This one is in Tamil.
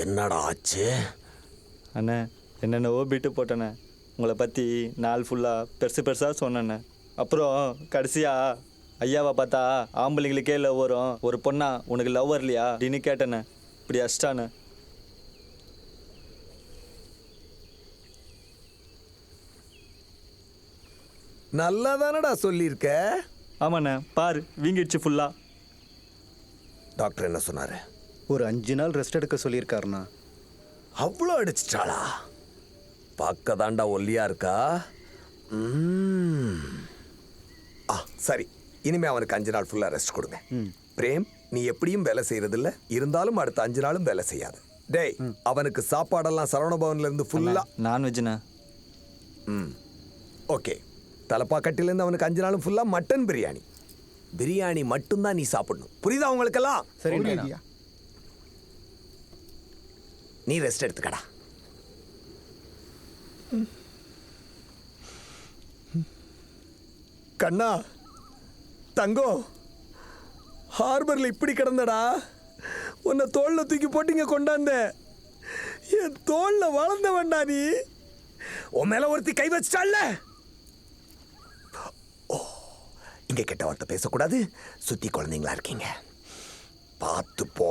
என்னடா ஆச்சு? அண்ணே என்னென்னவோ பிட்டு போட்டேண்ணே. உங்களை பற்றி நாள் ஃபுல்லாக பெருசாக சொன்னேண்ணே. அப்புறம் கடைசியாக ஐயாவை பார்த்தா ஆம்பளைங்களுக்கே லவ் வரும், ஒரு பொண்ணா உனக்கு லவ் வரலையா அப்படின்னு கேட்டேண்ணே. இப்படி அஷ்டாண்ணே. நல்லா தானடா சொல்லியிருக்க. ஆமாண்ணே, பாரு வீங்கிடுச்சு ஃபுல்லாக. டாக்டர் என்ன சொன்னாரு? ஒரு 5 நாள் ரெஸ்ட் எடுக்க சொல்லியிருக்காருண்ணா. அவ்வளோ அடிச்சிட்டாளா? பார்க்க தாண்டா ஒல்லியா இருக்கா. சரி, இனிமே அவனுக்கு 5 நாள் ஃபுல்லா ரெஸ்ட் கொடுங்க. பிரேம், நீ எப்படியும் வேலை செய்யறது இல்ல, இருந்தாலும் அடுத்த 5 நாளும் வேலை செய்யாது. டேய், அவனுக்கு சாப்பாடெல்லாம் சரவணபவன்ல இருந்து ஃபுல்லா நான்வெஜ்ண்ணா. ஓகே. தலப்பாக்கட்டிலேருந்து அவனுக்கு 5 நாளும் ஃபுல்லா மட்டன் பிரியாணி. பிரியாணி மட்டும்தான் நீ சாப்பிடணும், புரியுதா உங்களுக்கெல்லாம்? சரி, நீ ரெஸ்ட் எடுத்துக்கடா. கண்ணா தங்கம், ஹார்பர்ல இப்படி கிடந்தடா, உன்னை தோல்ல தூக்கி போட்டீங்க கொண்டாந்த. என் தோல்ல வளர்ந்த வேண்டா நீ. உன் மேல ஒருத்தி கை வச்சிட்டால. இங்க கெட்ட வார்த்தை பேசக்கூடாது, சுத்தி குழந்தைங்களா இருக்கீங்க, பார்த்து போ.